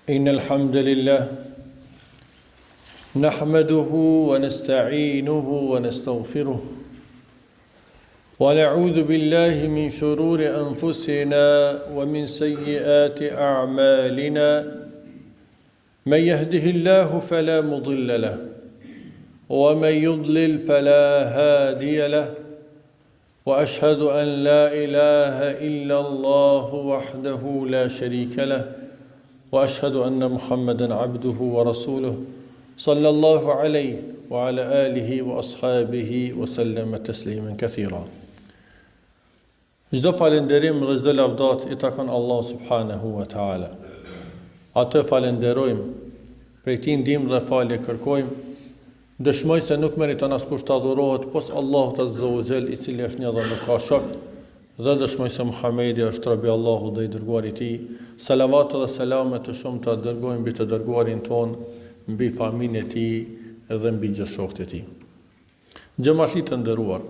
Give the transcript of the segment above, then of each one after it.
إن الحمد لله نحمده ونستعينه ونستغفره ونعوذ بالله من شرور أنفسنا ومن سيئات أعمالنا من يهده الله فلا مضل له ومن يضلل فلا هادي له وأشهد أن لا إله إلا الله وحده لا شريك له وأشهد أن محمدا عبده ورسوله صلى الله عليه وعلى آله وأصحابه وسلم تسليما كثيرا. Çdo falënderim dhe çdo lavdat i takon Allah subhanahu wa taala. Atë falenderojmë, prej tij ndihmë dhe falje kërkojmë. Dëshmoj se nuk meriton askush të adhurohet pos Allahut azza wa jall, i cili është një dhe nuk ka shok, dhe dëshmoj se Muhamedi është robi i Allahut dhe i dërguari i tij. Salavat dhe selame të shumta dërgojmë mbi të dërguarin ton, mbi familjen e tij dhe mbi gjithë shokët e tij. Xhamati të nderuar,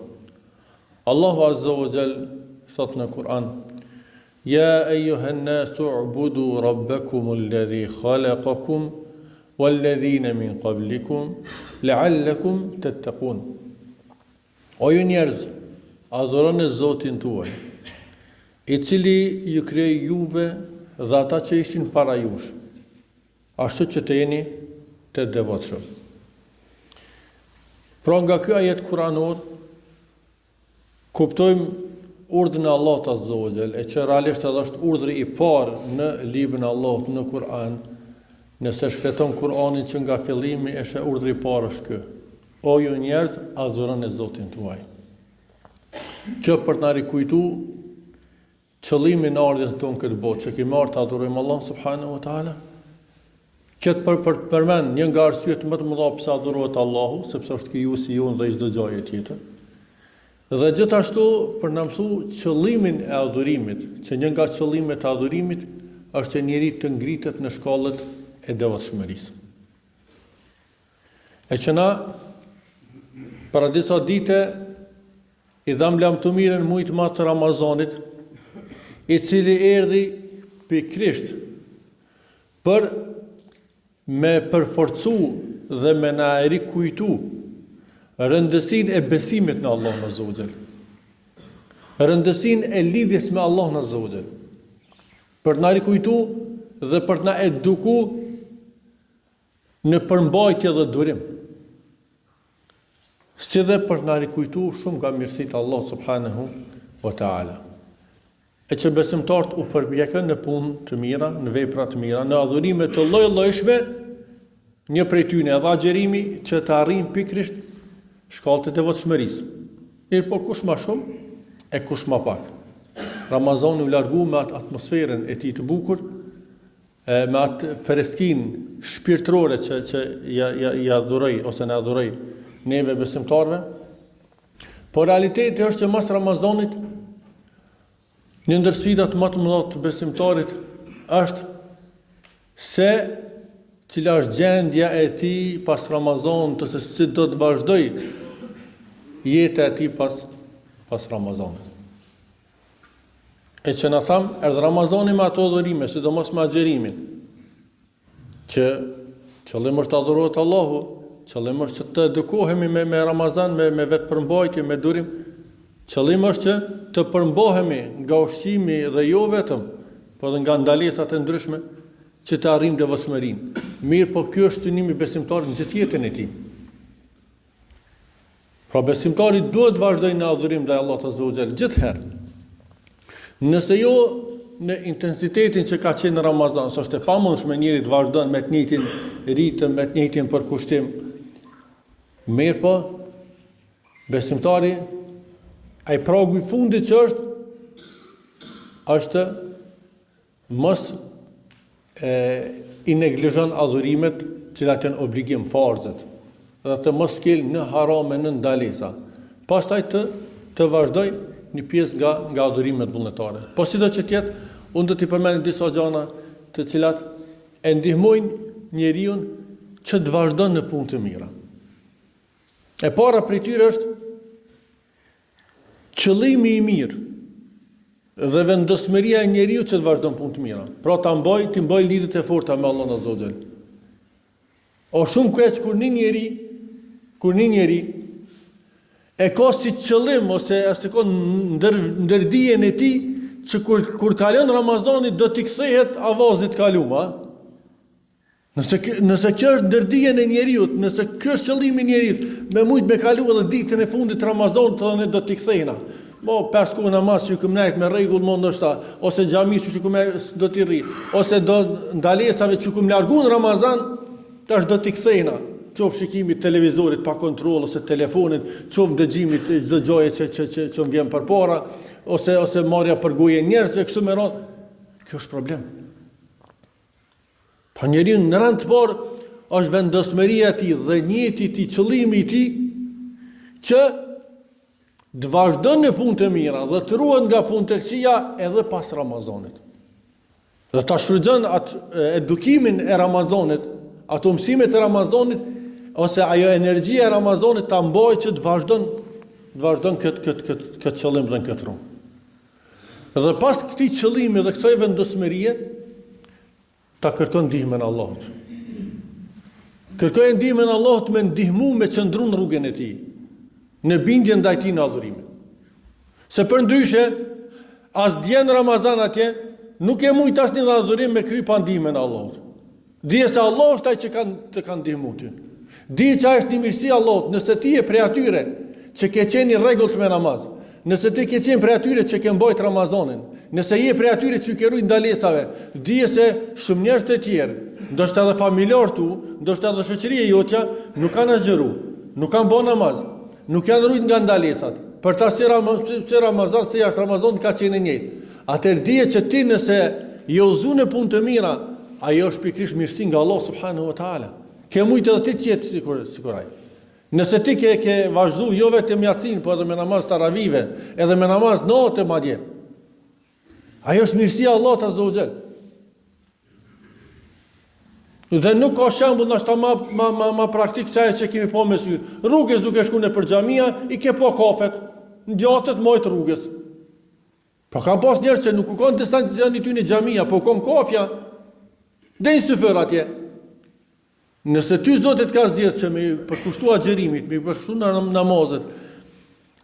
Allahu azza wa jall thot në Kur'an: Ya ayyuhan nasu ubudu rabbakum alladhi khalaqakum walladhina min qablikum la'allakum tattaqun. O ju njerëz, adhuroni Zotin tuaj, i cili ju krijoi juve dhe ata që ishin para jush, ashtu që të jeni të devotshëm. Pra nga ky ajet kuranor kuptojmë urdhën e Allahut azza wa jall, e që realisht edhe është urdhri i parë në librin e Allahut në Kur'an. Nëse shfleton Kur'anin që nga fillimi, është urdhri i parë është ky: o ju njerëz, adhuroni Zotin tuaj. Kjo për të na rikujtu qëllimin e ardhes tonë këtë botë, që kemi ardhur të adhurojmë Allah subhanahu wa taala. Këtë për të përmend një nga arsyet më të mëdha pse adhurohet Allahu, sepse është krijuesi jon dhe çdo gjëje tjetër. Dhe gjithashtu për na mësu qëllimin e adhurimit, që një nga qëllimet e adhurimit është që njeriu të ngritet në shkallët e devotshmërisë. E që na para disa dite i dham lamtumirën mujt më të Ramazanit, i cili erdhi pikrisht për me përforcu dhe me na rikujtu rëndësinë e besimit në Allahun azza wa jall, rëndësinë e lidhjes me Allahun azza wa jall, për të na rikujtu dhe për të na eduku në përmbajtje dhe durim, si dhe për të na rikujtu shumë nga mirësitë e Allahut subhanahu wa taala. E që besimtarët u përpjekën në punë të mira, në vepra të mira, në adhurime të lloj-llojshme, një prej tyre edhe agjerimi që të arrijnë pikërisht shkallët e devotshmërisë. Mirë, po kush më shumë e kush më pak. Ramazani u largu me atë atmosferën e tij të bukur, me atë freskinë shpirtërore që ja adhuroi ose na adhuroi neve besimtarve. Por realiteti është që mas Ramazanit një ndër sfidat më të mëdha të besimtarit është se cila është gjendja e tij pas Ramazanit, ose si do të vazhdoj jeta e tij pas Ramazanit. E që na tham, erdhë Ramazani me ato adhurime, sidomos me agjerimin, që qëllimi është të adhurohet Allahu, qëllimi është që të edukohemi me Ramazan, me vetë përmbajtje, me durim. Qëllimi është që të përmbohemi nga ushqimi dhe jo vetëm, por edhe nga ndalesat e ndryshme, që të arrijmë devotshmërinë. Mirë, po ky është synimi besimtarit në gjithë jetën e tij. Pra besimtari duhet vazhdojë në adhurim ndaj Allahut azza wa jall gjithherë. Nëse jo në intensitetin që ka qenë në Ramazan, s'është e pamundshme njëri të vazhdon me të njëjtin ritëm, me të njëjtin përkushtim. Mirë, po besimtari, ai pragu i fundit që është mos i neglizhon adhurimet cilat janë obligim, farzet, dhe të mos kel në harame, në ndalesa. Pastaj të vazhdoj një pjesë nga adhurimet vullnetare. Po sido që tjetë, unë do t'i përmend disa gjëra të cilat e ndihmojnë njeriu që të vazhdon në punë të mira. E para prej tyre është qëllimi i mirë dhe vendosmëria e njeriu që të vazhdon punë të mira. Pra ti mbaj lidhjet e forta me Allahun Azza wa Jall. O shumë keq kur një njeri e ka si qëllim ose ka ndërdijen e tij që kur kalon Ramazani do t'i kthehet avazit kaluma. Nëse kjo është ndërdijen e njeriu, nëse kjo është qëllimi i njeriu, me mujt me kalu edhe ditën e fundit të Ramazanit dhe do t'i kthehna. Mo pas ku namaz që këmnajt me rregull më ndoshta, ose xhamis që do t'i rri, ose do ndalesave që kum largu në Ramazan, tash do t'i kthehna. Qof shikimit televizorit pa kontroll ose telefonit, qof dëgjimit çdo gjëje që vjen përpara, ose marrja për goje njerëzve kështu me radhë. Kjo është problem. Pa njeriu në rand të parë është vendosmëria e tij dhe njeti i tij, qëllimi i tij që të vazhdon në punë të mira dhe të ruhet nga punë të këqija edhe pas Ramazanit. Dhe ta shfrytëzon atë edukimin e Ramazanit, ato mësimet e Ramazanit ose ajo energjia e Ramazanit ta mbajë që të vazhdon këtë qëllim dhe në këtë rrugë. Dhe pas këtij qëllimi dhe kësaj vendosmërie ta kërkon ndihmën e Allahut. Kërkoj ndihmën e Allahut me ndihmu me qëndru në rrugën e tij, në bindje ndaj tij në adhurim. Se përndryshe, as dje në Ramazan atje, nuk e mujt asnjë adhurim me kry pa ndihmën e Allahut. Dije se Allah është ai që të kanë ndihmu ty. Dije që është një mirësi Allahut, nëse ti je prej atyre që ke qenë rregullt me namaz, nëse ti ke qenë prej atyre që ke mbajt Ramazanin, nëse je prej atyre që ke ruajtur ndalesave, dije se shumë njerëz të tjerë, ndoshta edhe familjar tu, ndoshta edhe shoqëria jotja, nuk kanë agjëru, nuk kanë bën namaz, nuk janë ruajtur nga ndalesat. Për ta si Ramazan, se jashtë Ramazan ka qenë njëjtë. Atëherë dije që ti nëse je udhëzuar në punë të mira, ajo është pikërisht mirësi nga Allah subhanahu wa taala. Ke mujtë edhe ti të jetë sikur ai. Nëse ti ke vazhdu jo vetëm yatsin, po edhe me namaz taravive, edhe me namaz natë madje. Ajo është mirësia e Allahut azza wa jall. Dhe nuk ka shembull ndoshta ma praktik se ajo që kemi pa me sy. Rrugës duke shkuar nëpër xhamia, i ke pa kafet, ngjatet mojt rrugës. Po ka pas njerëz që nuk u kanë distancioni ty në xhamia, po kanë kafja. Dhe një syfër atje. Nëse ty Zotit ka zgjedhur që me përkushtu agjërimit, me përkushtu namazet,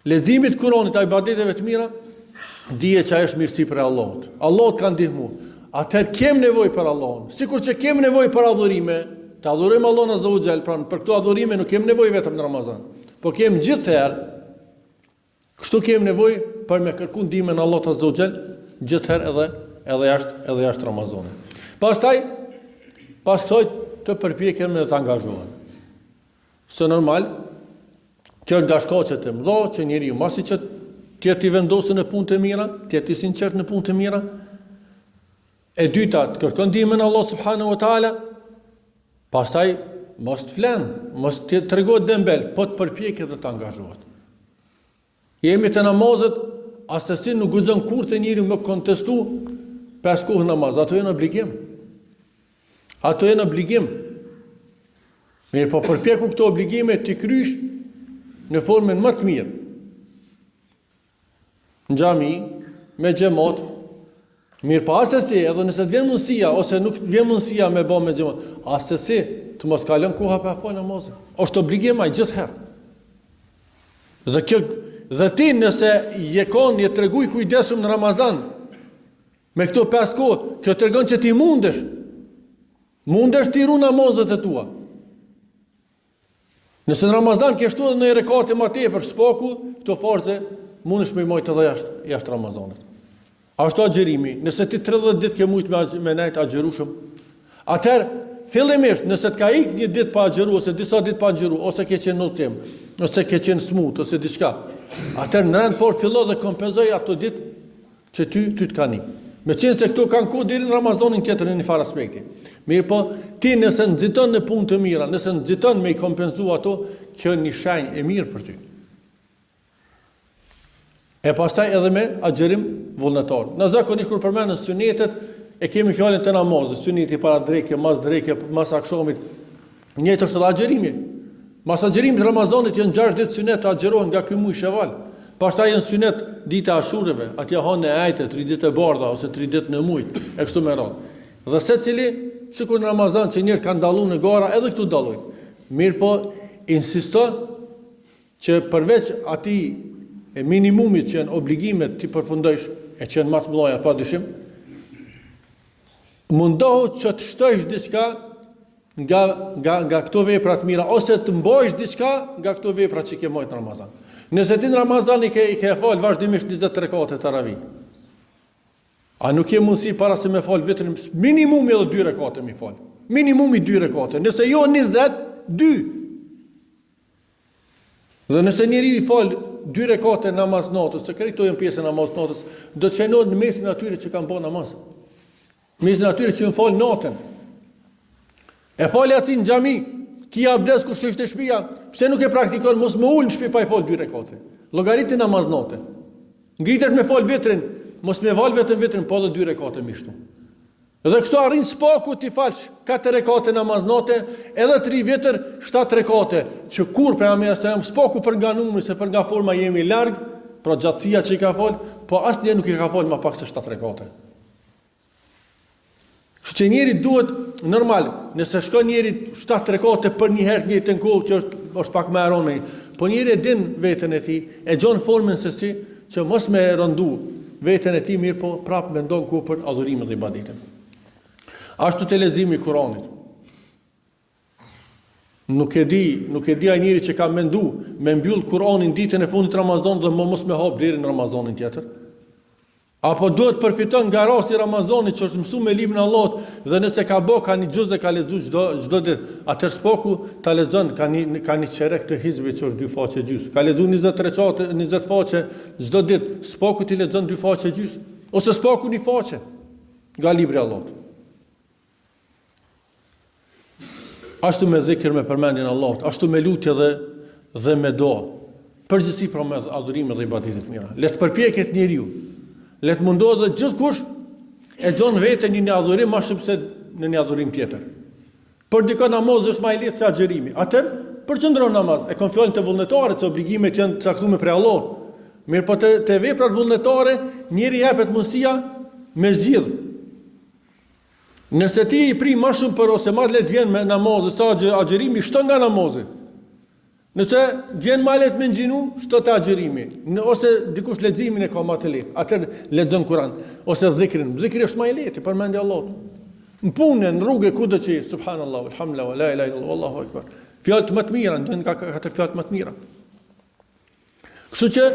leximit Kuranit, ibadeteve të mira, dije që ajo është mirësi për Allahut. Allahu ka ndihmu. Atëherë kem nevojë për Allahun. Sikur që kem nevojë për adhurime, të adhurojmë Allahun azza wa jall, pra për këto adhurime nuk kem nevojë vetëm në Ramazan, po kem gjithherë. Kështu kem nevojë për me kërku ndihmën e Allahut azza wa jall gjithherë edhe jashtë Ramazanit. Pastaj të përpjekën me të angazhohen. Së normal, kjo nga shkaqet e mëdha që njeriu masi që tjetë i vendosur në punë të mira, tjetë i sinqert në punë të mira. E dyta, të kërkon ndihmën e Allah subhanahu wa taala. Pastaj mos të flen, mos të tregohet dembel, po të përpjeket dhe të angazhohet. Jemi të namazet, asesi nuk guxon kurrë të njeriu me kontestu pas kohë namaz, ato janë obligim. Ato janë obligim. Mirë, po përpjeku këto obligime t'i krysh në formën më të mirë. Në xhami, me xhamat. Mirë, po asesi, edhe nëse të vjen mundësia ose nuk vjen mundësia me bë me xhamat, asesi të mos kalon koha pa fal namazin. Është obligim ai gjithherë. Dhe ti nëse je treguj kujdesshëm në Ramazan me këto 5 kohë, kjo tregon që ti mundesh. Mundesh ti ru namazet e tua. Nëse në Ramazan ke shtu edhe në rekate ma tepër spaku, këto farze mundesh me i majtë edhe jashtë Ramazanit. Ashtu agjërimi, nëse ti 30 ditë ke mujt me nejt agjërushëm, atëherë, fillimisht, nëse të ka ik një ditë pa agjëru, ose disa ditë pa agjëru, ose ke qenë në tem, ose ke qenë smut, ose diçka, atëherë në rëndë por fillo dhe kompenzoj ato ditë që ty të kanë ik. Me qenë se këto kanë kohë deri në Ramazanin tjetër në një farë aspekti. Mirë po, ti nëse nxiton në punë të mira, nëse nxiton me i kompenzu ato, kjo një shenjë e mirë për ty. E pastaj edhe me agjërim vullnetar. Në zakonisht kur përmendën sunetet, e kemi fjalën të namazit, suneti para drekje, mas akşamit. Njëjtë është edhe agjërimi. Mas agjërimit Ramazanit janë 6 ditë sunet të agjërohen nga ky muaj Sheval. Pastaj janë synet dita e Ashureve, atje hanë e ajte 3 ditë e bardha ose 3 ditë në mujt, e kështu me radhë. Dhe secili, sikur në Ramazan që njerëzit kanë dalluar në gara, edhe këtu dallojnë. Mirë po, insisto që përveç atij e minimumit që janë obligimet ti përfundosh e që janë më të mëdha padyshim, mundohu që të shtosh diçka nga këto vepra të mira ose të mbajsh diçka nga këto vepra që ke marrë në Ramazan. Nëse ti në Ramazan i ke fal vazhdimisht 20 rekate taravih, a nuk ke mundësi para se me fal vetëm minimumi edhe 2 rekate mi fal. Minimumi 2 rekate. Nëse jo 20, 2. Dhe nëse njeri i fal 2 rekate namaz natës, se këto janë pjesë e namaz natës, do të shënohet në mesin atyre që kanë bërë namaz. Mesin atyre që fal natën. E fali aty në xhami, ki abdes kur shkoj te shtëpia, pse nuk e praktikon mos më ul në shtëpi pa i fal 2 rekate. Llogaritë namaz natë. Ngritet me fal vetrin, mos me val vetëm vetrin, po edhe 2 rekate më shtu. Dhe kështu arrin spaku ti falsh 4 rekate namaz natë, edhe 3 vjetër 7 rekate, që kur pejgamberi sa spaku për nga numri se për nga forma jemi larg, pra gjatësia që i ka fal, po asnjë nuk i ka fal më pak se 7 rekate. Kështu që njeri duhet normal, nëse shkon njeri 7 rekate për një herë në jetën kohë, që është pak më e rëndë, po njeri e din veten e tij, e gjon formën se si që mos me rëndu veten e tij, mirë po prapë mendon ku për adhurimin dhe ibadetin. Ashtu te leximi i Kuranit. Nuk e di ai njeri që ka mendu me mbyll Kur'anin ditën e fundit të Ramazanit dhe mos me hap deri në Ramazanin tjetër. Apo duhet përfiton nga rasti i Ramazanit që është mësuar me librin e Allahut dhe nëse ka bë ka një xhuze ka lexuar çdo ditë, atë spoku ta lexon ka një çerek të hizbit që është 2 faqe gjys. Ka lexuar 20 recate, 20 faqe çdo ditë, spoku ti lexon 2 faqe gjys ose spoku 1 faqe nga libri i Allahut. Ashtu me dhikr me përmendjen e Allahut, ashtu me lutje dhe me dua. Përgjithësi për me adhurime dhe ibadete të mira. Le të përpjeket njeriu. Le të mundohet dhe gjithkush e gjon veten në një adhurim më shumë se në një adhurim tjetër. Për dikon namaz është më i lehtë se agjerimi. Atë përqendron namaz, e kanë fjalën të vullnetare se obligimet janë të caktuar për Allah. Mirë po te veprat vullnetare njeriu jepet mundësia me zgjidh. Nëse ti i pri më shumë për ose më lehtë vjen me namaz sa agjerimi, shton nga namazi. Nëse vjen më lehtë me ngjinu, shto te agjerimi. Ose dikush leximin e ka më të lehtë, atë lexon Kur'an ose dhikrin. Dhikri është më i lehtë, përmendja e Allahut. Në punë, në rrugë kudo që subhanallahu, alhamdulillah, la ilaha illallah, wallahu akbar. Fjalë më të mira, ndjen ka ato fjalë më të mira. Kështu që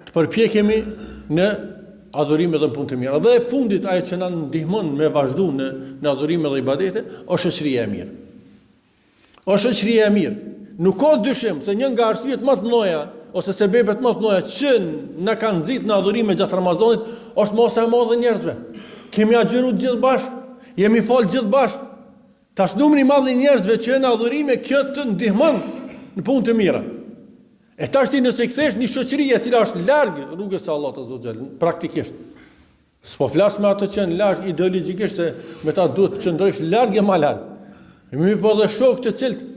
të përpjekemi në adhurime dhe punë të mira. Dhe e fundit ajo që na ndihmon me vazhdu në adhurime dhe ibadete, është shoqëria e mirë. Është shoqëria e mirë. Nuk ka dyshim se një nga arsyet më të mëdha ose sebepet më të mëdha që na kanë nxit në adhurime gjatë Ramazanit është mosa e madhe e njerëzve. Kemi agjëruar gjithë bashkë, jemi fal gjithë bashkë. Tash numri i madh i njerëzve që në adhurime kjo të ndihmon në punë të mira. E tash ti nëse kthesh një shoqëri e cila është larg rrugës së Allahut azza xal, praktikisht. S'po flas me ato që janë larg ideologjikisht se me ta duhet të qëndrosh larg e më larg. Mirë po dhe shokë të cilët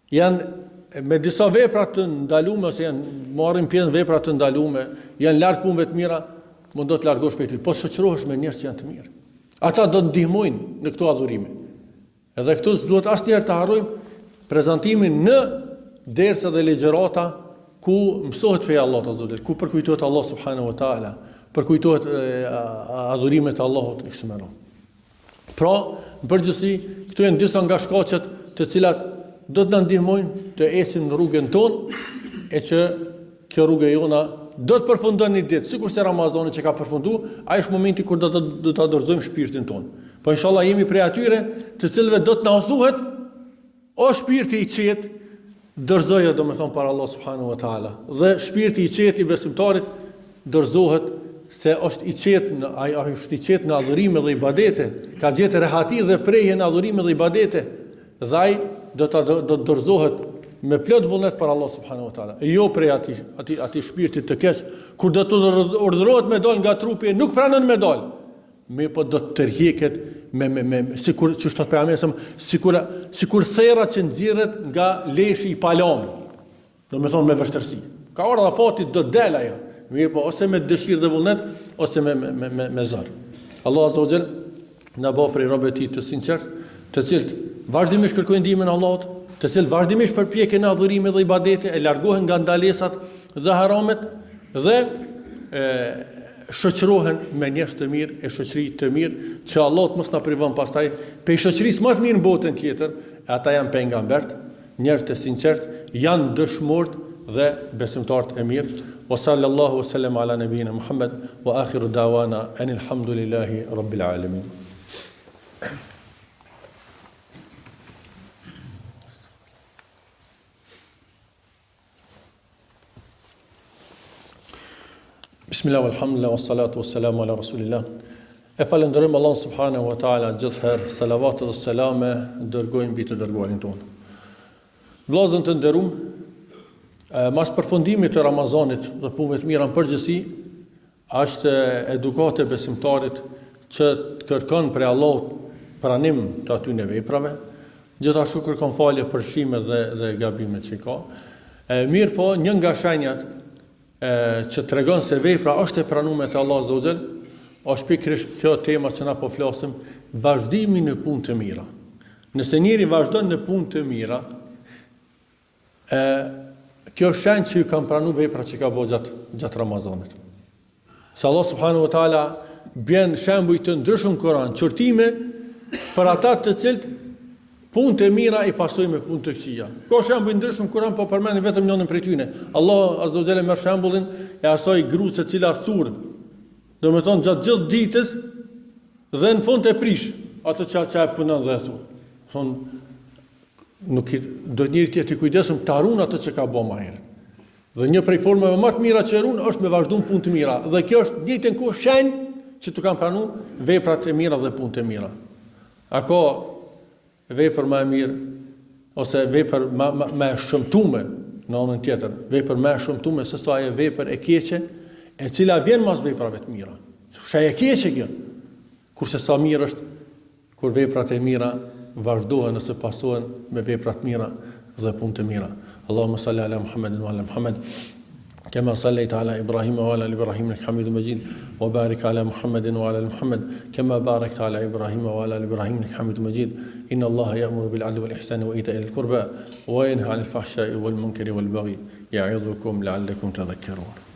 janë me disa vepra të ndaluara ose janë marrin pjesë vepra të ndaluara, janë larg punëve të mira, mund do të largosh prej tyre. Po shoqërohesh me njerëz që janë të mirë. Ata do të ndihmojnë në këto adhurime. Edhe këtu s'duhet asnjëherë të harrojmë prezantimin në dersa dhe legjërata ku mësohet feja e Allahut azza wa jall, ku përkujtohet Allah subhanahu wa taala, përkujtohet adhurimet e Allahut e kështu me radhë. Pra, në përgjithësi, këtu janë disa nga shkaqet të cilat do të na ndihmojnë të ecim në rrugën tonë e që kjo rrugë jona do të përfundon një ditë, sikur se Ramazani që ka përfunduar, ai është momenti kur do ta dorëzojmë shpirtin tonë. Po inshallah jemi prej atyre të cilëve do të na thuhet o shpirti i qetë dorëzoja domethënë para Allah subhanahu wa taala. Dhe shpirti i qetë i besimtarit dorëzohet se është i qetë, ai është i qetë në adhurime dhe ibadete, ka gjetë rehati dhe prehje në adhurime dhe ibadete. Dhe ai do të dorëzohet me plot vullnet për Allah subhanahu wa taala. Jo prej atij shpirtit të keq, kur do të urdhërohet me dal nga trupi, nuk pranon me dal. Me po do të tërhiqet me sikur që thot pejgamberi, sikur therra që nxirret nga leshi i palom. Do të thonë me vështirësi. Ka ardha fati do del ajo. Mirë po, ose me dëshirë dhe vullnet, ose me zor. Allah azza wa jall na bëj për robët e tij të sinqert, të cilët vazhdimisht kërkojnë ndihmën e Allahut, të cilët vazhdimisht përpjeken në adhurime dhe ibadete, e largohen nga ndalesat dhe haramet dhe shoqërohen me njerëz të mirë, e shoqëri të mirë, që Allah të mos na privon pastaj pe shoqërisë më të mirë në botën tjetër, e ata janë pejgambert, njerëz të sinqert, janë dëshmorët dhe besimtarët e mirë. Wa sallallahu wasallam ala nabiyina Muhammad wa akhiru dawana anil hamdulillahi rabbil alamin. Bismillah, alhamdulillah, wassalatu wassalamu ala rasulillah. E falenderojmë Allah subhanahu wa taala gjithherë, salavat dhe selame dërgojmë mbi të dërguarin tonë. Vllazën të nderuam, mas përfundimit të Ramazanit dhe punëve të mira në përgjithësi, është edukate besimtarit që të kërkon prej Allahut pranim të atyre veprave, gjithashtu kërkon falje për shimet dhe gabimet që ka. Mirë po, një nga shenjat që tregon se vepra është e pranuar te Allahu Azza wa Jall, është pikërisht kjo tema që na po flasim, vazhdimi në punë të mira. Nëse njëri vazhdon në punë të mira, kjo është shenjë që ju kanë pranuar vepra që ka bërë gjatë Ramazanit. Se Allah subhanahu wa taala bën shembuj të ndryshëm në Kur'an, çortime për ata të cilët punë të mira i pasojnë me punë të këqija. Ka shembuj ndryshëm në Kur'an, po përmend vetëm njërin prej tyre. Allah azza wa jalla merr shembullin e asaj gruas e cila thurr, domethënë gjatë gjithë ditës dhe në fund e prish ato që e punon dhe thurr. Thonë nuk do njëri tjetër i kujdesum të harun atë që ka bërë më herët. Dhe një prej formave më të mira që harun është me vazhduar punë të mira. Dhe kjo është njëjtën kohë shenjë që tu kanë pranuar veprat e mira dhe punë të mira. A ka vepër më e mirë ose vepër më e shëmtuar në anën tjetër, vepër më e shëmtuar se sa ajo vepër e keqe, e cila vjen mas veprave të mira. Shaj e keqe kjo. Kurse sa mirë është kur veprat e mira vazhdohen ose pasohen me vepra të mira dhe punë të mira. Allahumma salli ala Muhammedin wa ala Muhammed, kama sallaita ala Ibrahim wa ala Ibrahim innaka Hamidum Majid, wa barik ala Muhammedin wa ala Muhammed, kama barakta ala Ibrahim wa ala Ibrahim innaka Hamidum Majid. Inna Allaha ya'muru bil 'adli wal ihsani wa ita'i dhil qurba wa yanha 'anil fahsha'i wal munkari wal baghi ya'idhukum la'allakum tadhakkarun.